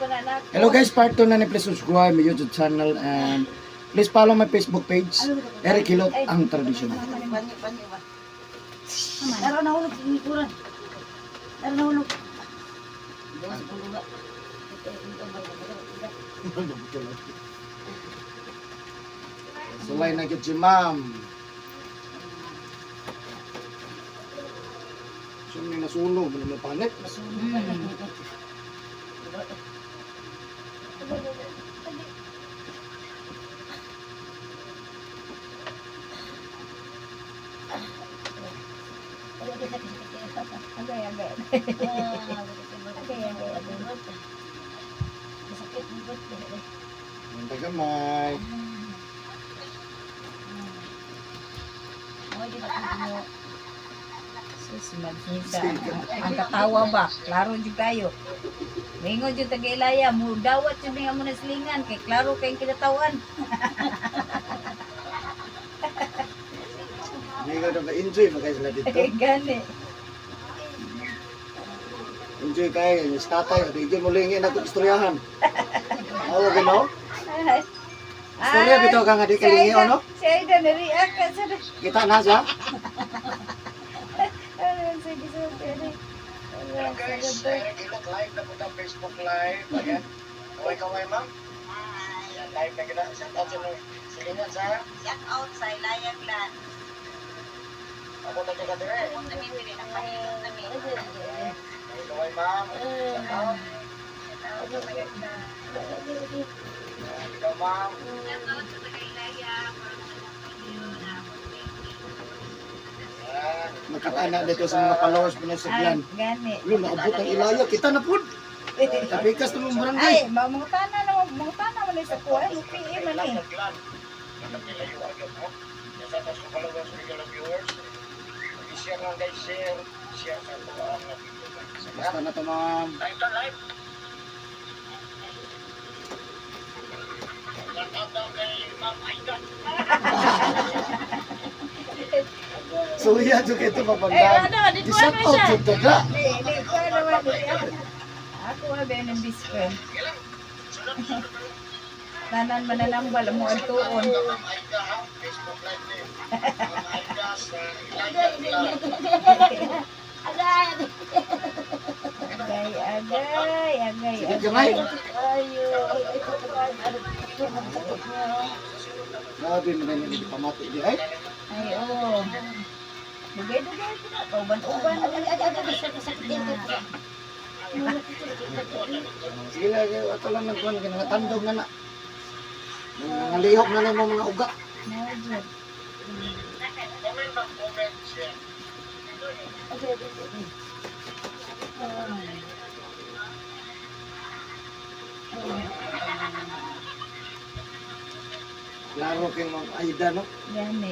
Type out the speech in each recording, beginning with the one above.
Hello guys, part 2 na ni. Please subscribe my YouTube channel and please follow my Facebook page, Eric Hilot, ang tradisyonal. Araw na hulog, sinikuran. Araw na hulog. Sulay na gid si ma'am. Sino na sunog, may panik. Ang tagamay. Sus, maghisa. Ang katawa ba? Klaro dyan kayo. Mingon dyan taga-ilaya. Dawat dyan nga muna silingan. Kay klaro kayong kinatawan. Hindi ka na enjoy magkaya sila dito. Gani. Enjoy kayo, yung tatay, hindi mo lingin ako istoryahan. Oo, gano? Istorya bito ka nga di kalingi, no? Siya ay na-react ka sa... Kita na siya? Sige, sige. Hello guys, Eric Hilot live na po ng Facebook live. Ayan. Kaway-kaway ma'am. Ayan, live na kita. Shout out sa ganyan sa... Shout out sa Ilaya Clan. Ako na kita dire. Namin ang pahilot namin. Kaway ma'am. Shout out. Ikaw ma'am. Shout out sa Ilaya. Ayan. Magkatana dito sa mga followers mo na sa clan. Gani. Lo, naabot ang ilaya, kita na po. Tapikas na mong barangay. Ay, mangutana na mo sa kuha. UPE man eh. Naglan. Naglayo agad mo. Shout out sa followers, regular viewers. Share lang guys, share. Share sa ito ang video guys. Basta na to, ma'am. Live to live. Shout out daw kay Ma'am Aida. So, iya, so ito Eh, papagdaan. ano, di ko Shout ano out siya. to tada. Di ko naman. Ako nga ba ng biskon. Tanan mananambal mo ang tuon. Ma'am Aida ha, Facebook live din. Ma'am Aida sa Ilaya. Agay. Sige, kamay. Grabe mo na yung pamati di ay. Ay, oo. Dugay-dugay ko na. Uban-uban. Sige lang, ato lang nagkuhan, nangatandog na na. Nangalihok na na yung mga uga. Najud. Comment ba? Comment, share. Klaro kay Ma'am Aida, no? Gani.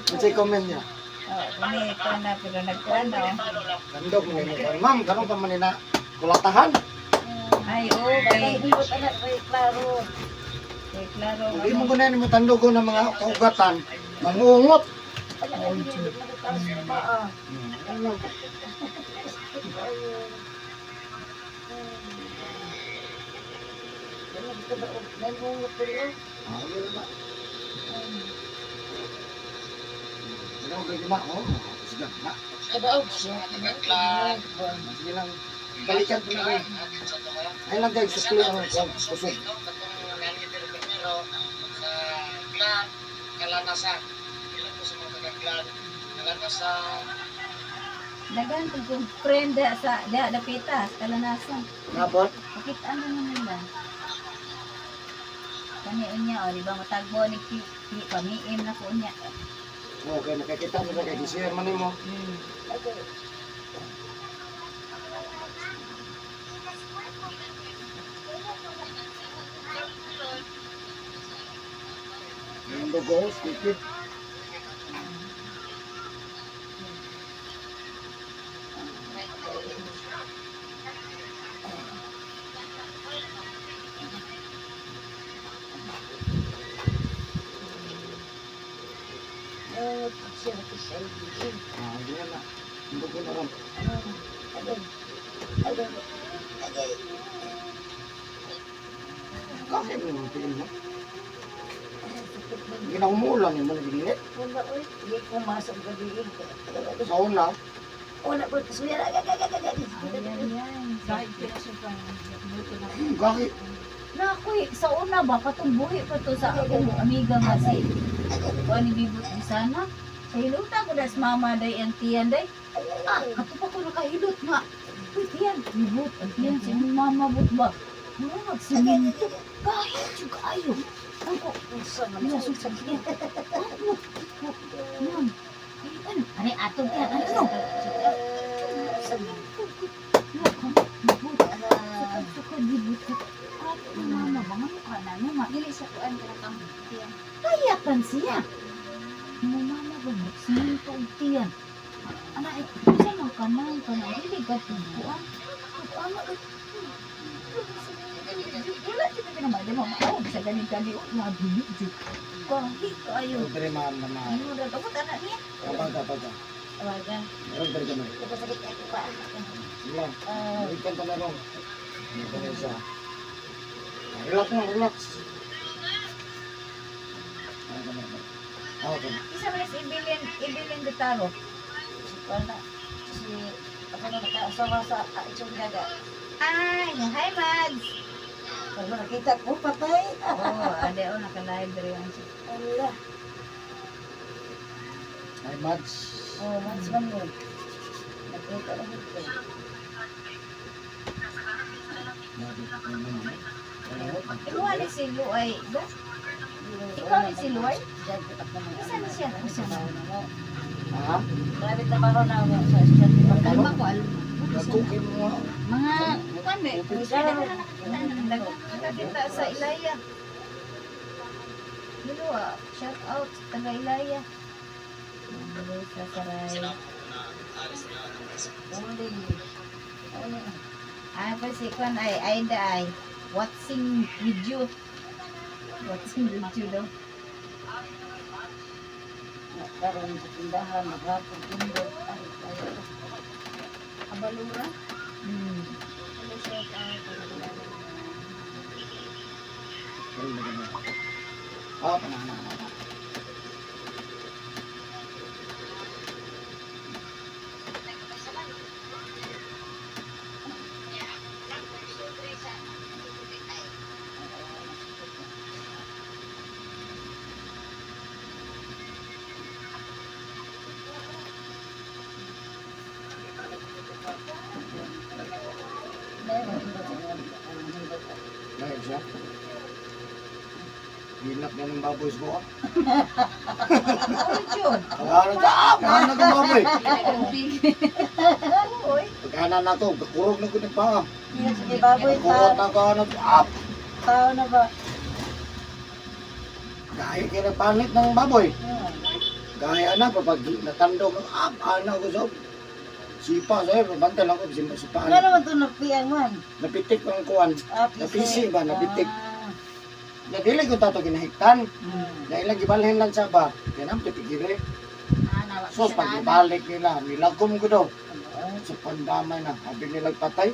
Ano sa'y comment niya? Oh, gani ko na pero nagkuano. Tandog mo yung ma'am, ganun pa man na kulatahan. Ay, okay. Klaro. Okay, klaro. Hindi mo gunahin mo tandog ko ng mga kaugatan. Mangungot. Ano ba yun na? Oh, sige na. Naglan. Sige lang. Balikan ko na rin. Ay lang guys, sa tuloy ang kusog. Glan, Kalanasan. Ilan po sa mga taga-Glan, Kalanasan. Dagan kung friend sa dapita sa Kalanasan. Napot? Bakit ano naman ba? Kaniin niya, o, di ba matagbo ni pamiim na po niya. Okay, nakakita mo na kay Gisir man mo. Yung dugo, stupid. Hindi na. Hindi ko na rin. Kahit mo mga tingin mo. Ginahumulan yung mga ginit. Wala, uy. Hindi pumasok ka diin. Sa una, Wala po, suya na. Ayan, yan. Kahit pinasukan, buto na. kahit Nakoy, sa una ba, patumbuhi pa to sa akong amiga nga si Kuha ni Bibot di sana. Sa hiluta ko das mama day ang tiyan day. Katupa ko nakahilot nga. Uy, tiyan, Bibot, ang tiyan si mong mama bot ba? Mga magsiminto, kahit yung kayo. Ako, nilasog sa tiyan. Ano? Yan. Ano? Ano atong tiyan? Ano? Sukad Bibot ko. Mama, mga mukha na no, Dili sa kuan ka na kang tiyan. kayapan siya. Mo mama ba mo siminto og tiyan. Ana ay sa man kanang kanang dili ka tubuan. Ano wala kita ka naman, di mo makaog sa galing kaliot, mabili jud. Kahit kayo. Dere man naman. Ano na kapot anak niya? Kapag. Tawagan. Meron dere gamay. Napasakit ako pa. Sige lang. Ikan ka na ron. Ito na isa. Relax na, relax. Okay. Isa man si Ibilin Dutaro. Wala. Si, ako na nakaasawa sa Achong Gaga. Ay, hi Mads. Pag nakita ko, patay. Oh, ade o naka-live diri ang siya. Allah. Hi, Mads. Oh, mas man yun. Nakita na ito. Ikaw ni si Luay. Do? Ikaw ni si Luay? Diyan, pitak naman. Isa na siya. Isa na. Ha? Grabe trabaho na ako sa estudyante. Kalma ko, alam. Nagkukin mo nga. Mga, kami, Diyan. nakakita sa Ilaya. Dilo shout out sa taga Ilaya. Dilo sa Saray. Uling. Ano pa si Kwan ay Aida ay watching video. Watching video daw. Karoon sa tindahan, maghapon, tindog. Ay, ay. Abalura. Hmm. Hello, shout out. Ah, panahon. Dahil siya. Hilak na ng baboy sa buka. Ano yun? Pagkanan ka, pagkanan ng baboy. Uy. Pagkanan na to, kurog na ko ng panga. Yes, sige, baboy, Kurog na ka na to, tao na ba? Gaya kayo ng panit ng baboy. Gaya na, kapag natando mo, anak ko sa sipa sa'yo, bantay lang ko, sipa Ano naman ito napiang man? Napitik ang kuwan. Napisi ba, napitik. Ah. Nadili ko tato kinahiktan. Dahil lang gibalhin lang sa ba. Yan ang tipigire. So, pag ibalik nila, nilagom ko daw. Sa pandamay na, habi nilang patay.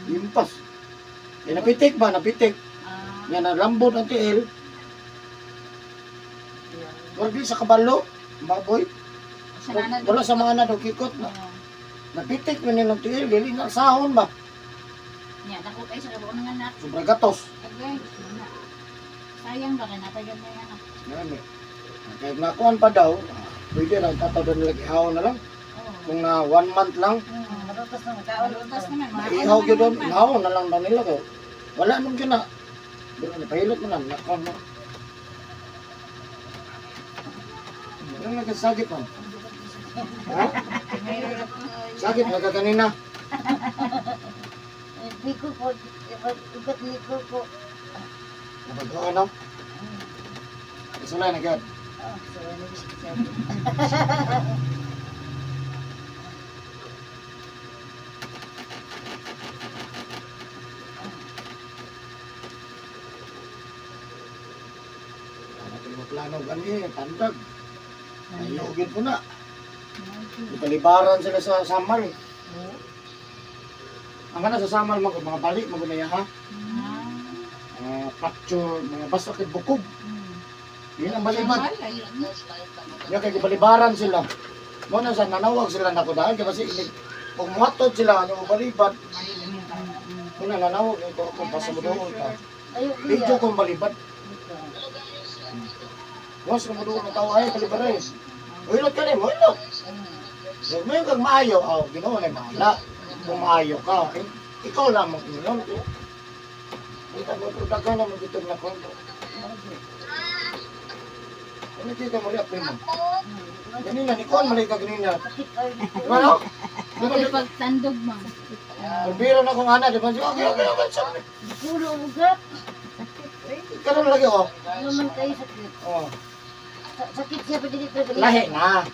Limpas. Eh, napitik ba? Napitik. Yan, nalambot ang tiil. Wala sa kabalo, baboy. Wala sa mga nadukikot na. Napitik mo nilang tiil, dili na sahon ba? Nya, dako kay sa labo nga anak. Sobra gatos. Agay. Sayang ba kay napagyan na yan. Yan eh. Kaya nakuhan pa daw, pwede lang tataw doon nila ihawon na lang. Kung na 1 month lang, Marutas na magkaon. Utas naman. ihaw ko doon, ihawon na lang daw nila ko. Wala nung yun na. Doon na, pahilot mo lang, nakuhan mo. Ano nagkasagit mo? Ha? Sakit na ka kanina. Biko po, ugat liko po. Kapag ko ano? Isulay na agad. Ah, so ano siya? Ano mo plano gani, tandag. Ayogin ko na. Ipalibaran sila sa summer eh. Ang kana sa samal mga balik mga na ha. Fracture, mga basta kay bukog. Yun ang balibad. Yan kay balibaran sila. Mo na sa nanawag sila nako dahil kasi kung muhatod sila ano balibad. Kung nanawag ito kung pasamudoon ka. Video kung balibad. Once sumudoon na tao ay balibaran. Hilot ka rin, hilot. May kang maayo, ginawa na bahala. Kung maayo ka, ikaw lang mag-inom. Kita mo, daga naman dito na konto. Ano dito mo liap mo? Ganina, ni Kon, malay ka ganina. Diba no? Diba Kasi dito? pag tandog mo. Biro na kung ana, diba? Okay, sabi. Pulo ugat. Karoon lagi, oh. Naman kayo sakit. Oh. Sakit siya pa dito. Lahi na.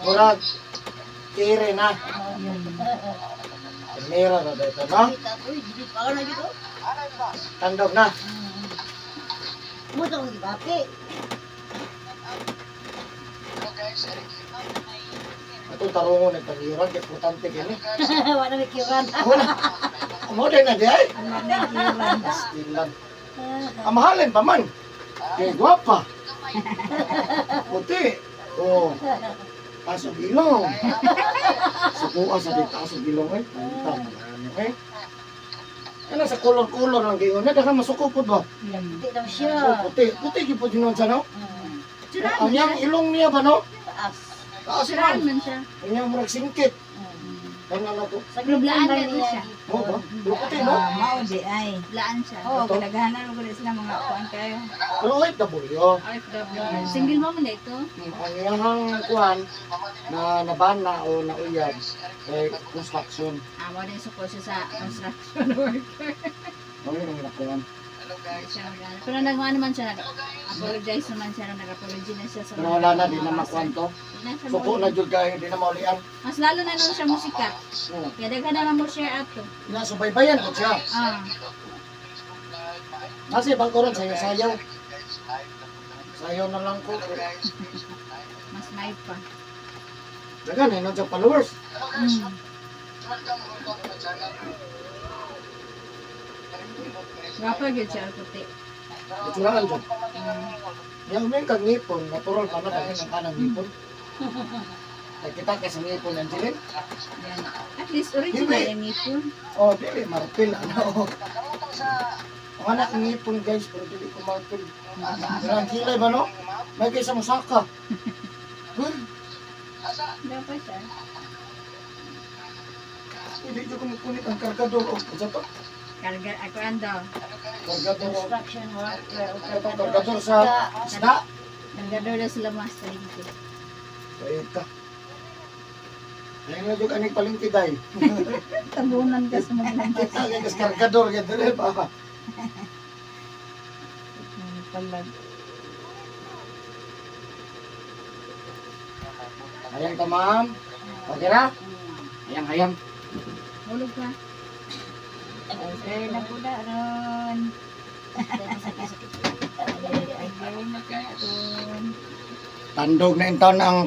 Murag, kire na. Mira na dito, no? Hindi pa na dito. Tandog na. Muto ko gibati. Ito tarungon ng tangiran, kaya importante gini. Wala may kiran. Wala. Modern na di ay. Stilan. Ang mahalin pa man. Kaya gwapa. Puti. Oh. Aso gilong. Sukuha sa dito aso gilong eh. Eh. Ano sa kolor-kolor ang gingon na dahan masukupod ba? Hindi daw siya. Oh, puti. Puti gipod yun sa no? Ang yang ilong niya ba no? Taas. Taas Siraan man. man siya. Ang yang murag singkit. Ano na to? Sa Lublaan ba ka din siya. Oh ba? Puti no? Mao di ay. Laan siya. Oo, kalagahanan mo sila mga kuan kayo. Pero wait na bulyo. OFW. Single mom na ito. Ang iyang kuan na nabana o nauyab eh construction. Amo din sa siya sa construction worker. Ano yung nakuan? Siya mag- Pero nagawa naman siya, nag-apologize naman siya, nag-apology na siya sa Pero wala na din na makuan to. Di na siya Suko maulit. na jud kayo di na maulian. Mas lalo na nun siya musika. Hmm. Kaya daghan na lang mo share ato. Nasubaybayan ko siya. Ah, Kasi bang koron sayaw-sayaw. Sayaw na lang ko. mas may pa. Dagan eh, nandiyan followers. Mm. Gapa gyud siya puti. Itsuraan dyan. Yung may kang ngipon, natural pa na kami ng kanang ngipon. Nakita ka sa ngipon ng silin. Yan. At least original yung ngipon. Oh, dili, marpil. Ano? Ang anak ng ngipon guys, pero dili ko marpil. Pero ang kilay ba no? May kaysa musaka. Good. Gapa siya. Hindi ko kumukunit ang kargador. O, sa to? Karga ako ando. Kargador. construction worker. Ito, kargador sa isda. Naggador na sila master dito. Wait ka. Ayun na yung aning palingkiday. Tabunan ka sa mga Kita kaya kas kargador. Kaya dili pa. palag. Ayan ka ma'am. Okay na? Ayan, ayan. Hulog ka. Okay na po na ron. Okay na po na ron. Tandog na yung taon ang